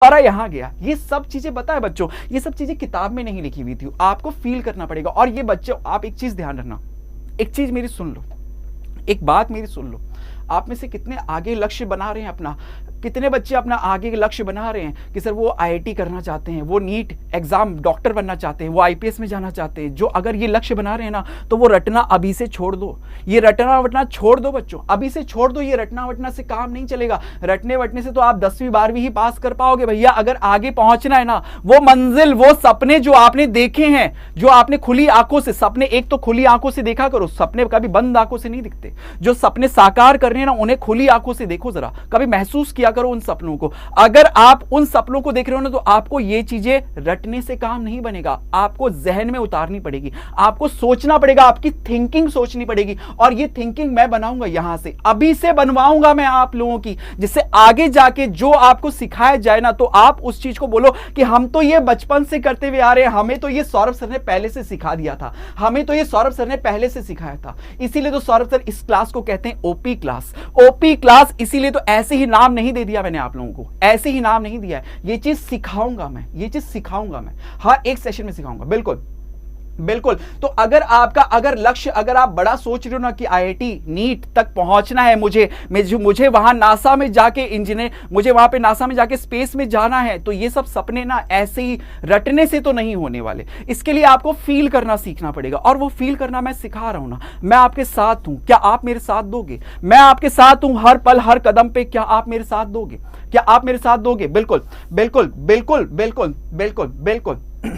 और यहाँ गया। ये सब चीजें बताए बच्चों, ये सब चीजें किताब में नहीं लिखी हुई थी, आपको फील करना पड़ेगा। और ये बच्चों आप एक चीज ध्यान रखना, एक चीज मेरी सुन लो, एक बात मेरी सुन लो, आप में से कितने आगे लक्ष्य बना रहे हैं अपना, कितने बच्चे अपना आगे लक्ष्य बना रहे हैं कि सर वो आईआईटी करना चाहते हैं, वो नीट एग्जाम डॉक्टर बनना चाहते हैं, वो आईपीएस में जाना चाहते हैं। जो अगर ये लक्ष्य बना रहे हैं ना, तो वो रटना अभी से छोड़ दो, ये रटना वटना छोड़ दो बच्चों, अभी से छोड़ दो। ये रटना वटना से काम नहीं चलेगा, रटने वटने से तो आप 10वीं 12वीं ही पास कर पाओगे भैया। अगर आगे पहुंचना है ना, वो मंजिल, वो सपने जो आपने देखे हैं, जो आपने खुली आंखों से सपने, एक तो खुली आंखों से देखा करो, सपने कभी बंद आंखों से नहीं दिखते। जो सपने साकार कर रहे हैं ना, उन्हें खुली आंखों से देखो जरा, कभी महसूस किया करो उन सपनों को। अगर आप उन सपनों को देख रहे हो ना, तो आपको ये चीजें रटने से काम नहीं बनेगा, आपको जहन में उतारनी पड़ेगी, आपको सोचना पड़ेगा, आपकी थिंकिंग सोचनी पड़ेगी। और ये थिंकिंग मैं बनाऊंगा यहां से, अभी से बनवाऊंगा मैं आप लोगों की, जिससे आगे जाके जो आपको सिखाया जाए ना, तो आप उस चीज को बोलो कि हम तो ये बचपन से करते हुए आ रहे हैं, हमें तो ये सौरभ सर ने पहले से सिखा दिया था, हमें तो ये सौरभ सर ने पहले से सिखाया था। इसीलिए तो सौरभ सर इस क्लास को कहते हैं ओपी क्लास। ओपी क्लास इसीलिए तो ऐसे ही नाम नहीं दे दिया मैंने आप लोगों को, ऐसे ही नाम नहीं दिया है। ये चीज सिखाऊंगा मैं, ये चीज सिखाऊंगा मैं, हर एक सेशन में सिखाऊंगा। बिल्कुल बिल्कुल। तो अगर आपका अगर लक्ष्य, अगर आप बड़ा सोच रहे हो ना कि आईआईटी नीट तक पहुंचना है, मुझे वहां नासा में जाके इंजीनियर, मुझे वहां पे नासा में जाके स्पेस में जाना है, तो ये सब सपने ना ऐसे ही रटने से तो नहीं होने वाले। इसके लिए आपको फील करना सीखना पड़ेगा, और वो फील करना मैं सिखा रहा हूं ना, मैं आपके साथ हूं। क्या आप मेरे साथ दोगे? मैं आपके साथ हूं, हर पल हर कदम पे। क्या आप मेरे साथ दोगे? क्या आप मेरे साथ दोगे? बिल्कुल बिल्कुल बिल्कुल बिल्कुल बिल्कुल बिल्कुल।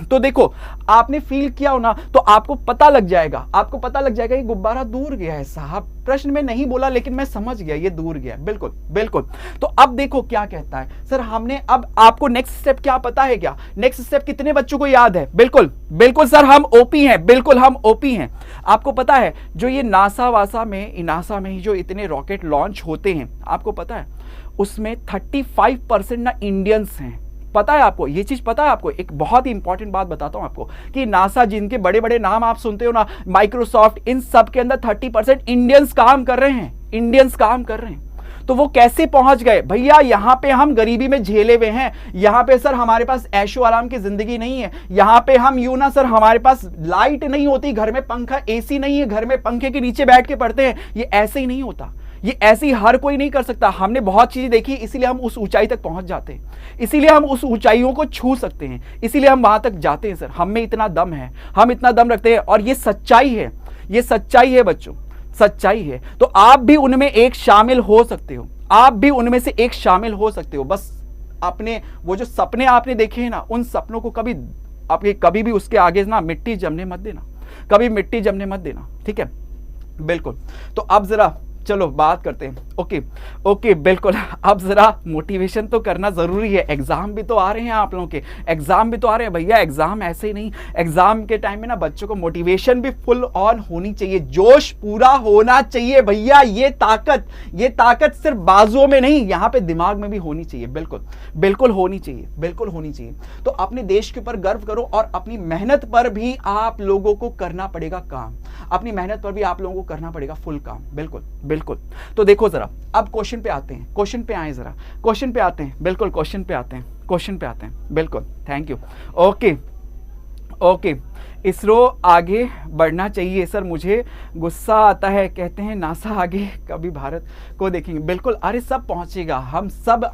तो देखो, आपने फील किया हो ना, तो आपको पता लग जाएगा, आपको पता लग जाएगा कि गुब्बारा दूर गया है साहब। प्रश्न में नहीं बोला, लेकिन मैं समझ गया ये दूर गया। बिल्कुल बिल्कुल। तो अब देखो क्या कहता है सर, हमने अब आपको नेक्स्ट स्टेप क्या पता है क्या? नेक्स्ट स्टेप कितने बच्चों को याद है? बिल्कुल बिल्कुल सर, हम ओपी हैं, बिल्कुल हम ओपी हैं। आपको पता है जो ये नासा वासा में, नासा में ही जो इतने रॉकेट लॉन्च होते हैं, आपको पता है उसमें 35% ना इंडियंस हैं। पता है आपको ये चीज? पता है आपको? एक बहुत ही इंपॉर्टेंट बात बताता हूं आपको कि नासा, जिनके बड़े बड़े नाम आप सुनते हो ना, माइक्रोसॉफ्ट, इन सब के अंदर 30% इंडियंस काम कर रहे हैं, इंडियंस काम कर रहे हैं। तो वो कैसे पहुंच गए भैया? यहां पे हम गरीबी में झेले हुए हैं, यहां पे सर हमारे पास ऐशो आराम की जिंदगी नहीं है, यहां पे हम यूं ना सर, हमारे पास लाइट नहीं होती, घर में पंखा एसी नहीं है, घर में पंखे के नीचे बैठ के पढ़ते हैं। ये ऐसे ही नहीं होता, ये ऐसे ही हर कोई नहीं कर सकता। हमने बहुत चीजें देखी, इसीलिए हम उस ऊंचाई तक पहुंच जाते हैं, इसीलिए हम उस ऊंचाइयों को छू सकते हैं, इसीलिए हम वहां तक जाते हैं। सर हम में इतना दम है, हम इतना दम रखते हैं, और ये सच्चाई है, ये सच्चाई है बच्चों, सच्चाई है। तो आप भी उनमें एक शामिल हो सकते हो, आप भी उनमें से एक शामिल हो सकते हो। बस अपने वो जो सपने आपने देखे हैं ना, उन सपनों को कभी भी उसके आगे ना मिट्टी जमने मत देना, कभी मिट्टी जमने मत देना, ठीक है? बिल्कुल। तो अब जरा चलो बात करते हैं। ओके बिल्कुल। अब जरा मोटिवेशन तो करना जरूरी है, एग्जाम भी तो आ रहे हैं आप लोगों के, एग्जाम भी तो आ रहे हैं भैया। एग्जाम ऐसे ही नहीं, एग्जाम के टाइम में ना बच्चों को मोटिवेशन भी फुल ऑन होनी चाहिए, जोश पूरा होना चाहिए भैया। ये ताकत सिर्फ बाजुओं में नहीं, यहाँ पे दिमाग में भी होनी चाहिए। बिल्कुल बिल्कुल होनी चाहिए, बिल्कुल होनी चाहिए। तो अपने देश के ऊपर गर्व करो, और अपनी मेहनत पर भी आप लोगों को करना पड़ेगा काम, अपनी मेहनत पर भी आप लोगों को करना पड़ेगा फुल काम। बिल्कुल बिल्कुल। तो देखो जरा, अब क्वेश्चन पे आते हैं, क्वेश्चन पे आए जरा, क्वेश्चन पे आते हैं। बिल्कुल क्वेश्चन पे आते हैं, क्वेश्चन पे आते हैं। बिल्कुल, थैंक यू। ओके। इसरो आगे बढ़ना चाहिए सर, मुझे गुस्सा आता है, कहते हैं नासा आगे कभी भारत को देखेंगे। बिल्कुल, अरे सब पहुंचेगा,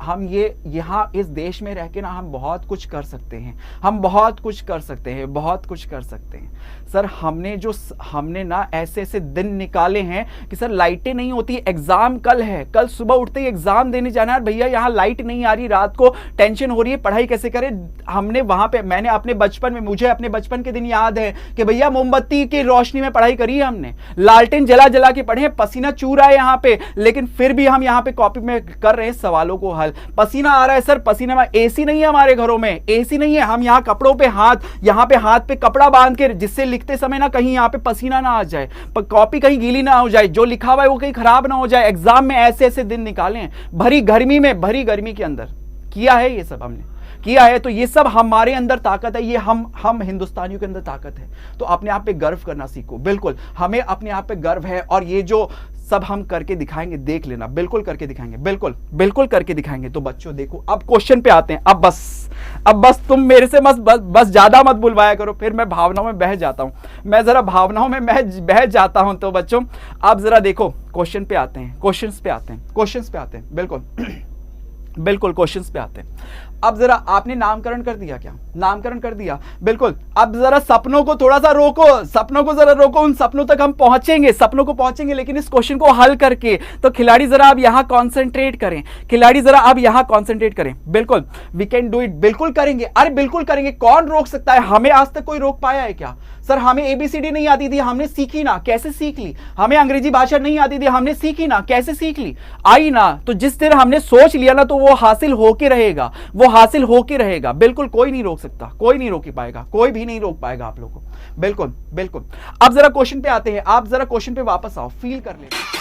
हम ये यहाँ इस देश में रह के ना हम बहुत कुछ कर सकते हैं, हम बहुत कुछ कर सकते हैं, बहुत कुछ कर सकते हैं। सर हमने ना ऐसे ऐसे दिन निकाले हैं कि सर लाइटें नहीं होती, एग्जाम कल है, कल सुबह उठते ही एग्जाम देने जाना है भैया, यहाँ लाइट नहीं आ रही, रात को टेंशन हो रही है, पढ़ाई कैसे करें। हमने वहां पे, मैंने अपने बचपन में, मुझे अपने बचपन के दिन याद है कि भैया मोमबत्ती की रोशनी में पढ़ाई करी है हमने, लालटेन जला जला के पढ़े, पसीना चू रहा है यहाँ पे, लेकिन फिर भी हम यहाँ पे कॉपी में कर रहे हैं सवालों को हल। पसीना आ रहा है सर, पसीना में, एसी नहीं है हमारे घरों में, एसी नहीं है, हम यहाँ कपड़ों पे यहाँ पे हाथ पे कपड़ा बांध के, जिससे लिखते समय ना कहीं यहाँ पे पसीना ना आ जाए, कॉपी कहीं गीली ना हो जाए, जो लिखा हुआ है वो कहीं खराब ना हो जाए। एग्जाम में ऐसे ऐसे दिन निकाले हैं, भरी गर्मी के अंदर, किया है, ये सब हमने किया है। तो ये सब हमारे अंदर ताकत है, ये हम हिंदुस्तानियों के अंदर ताकत है। तो अपने आप पे गर्व करना सीखो। बिल्कुल हमें अपने आप पे गर्व है, और ये जो सब हम करके दिखाएंगे, देख लेना, बिल्कुल करके दिखाएंगे, बिल्कुल बिल्कुल करके दिखाएंगे। तो बच्चों देखो, अब क्वेश्चन पे आते हैं। अब बस तुम मेरे से बस ज्यादा मत बुलवाया करो, फिर मैं भावनाओं में बह जाता हूं, मैं जरा भावनाओं में बह जाता हूं। तो बच्चों अब जरा देखो, क्वेश्चन पे आते हैं, क्वेश्चंस पे आते हैं, बिल्कुल क्वेश्चंस पे आते हैं। अब जरा आपने नामकरण कर दिया क्या? नामकरण कर दिया, बिल्कुल। अब जरा सपनों को थोड़ा सा रोको, सपनों को जरा रोको, उन सपनों तक हम पहुंचेंगे, सपनों को पहुंचेंगे, लेकिन इस क्वेश्चन को हल करके। तो खिलाड़ी जरा अब यहां कॉन्सेंट्रेट करें, खिलाड़ी जरा अब यहां कॉन्सेंट्रेट करें। बिल्कुल वी कैन डू इट, बिल्कुल करेंगे, अरे बिल्कुल करेंगे। कौन रोक सकता है? हमें आज तक कोई रोक पाया है क्या? सर हमें ABCD नहीं आती थी, हमने सीखी ना, कैसे सीख ली? हमें अंग्रेजी भाषा नहीं आती थी, हमने सीखी ना, कैसे सीख ली? आई ना। तो जिस दिन हमने सोच लिया ना, तो वो हासिल होके रहेगा, वो हासिल होके रहेगा। बिल्कुल कोई नहीं रोक सकता, कोई नहीं रोक पाएगा, कोई भी नहीं रोक पाएगा आप लोगों को। बिल्कुल बिल्कुल। अब जरा क्वेश्चन पे आते हैं, आप जरा क्वेश्चन पे वापस आओ, फील कर ले।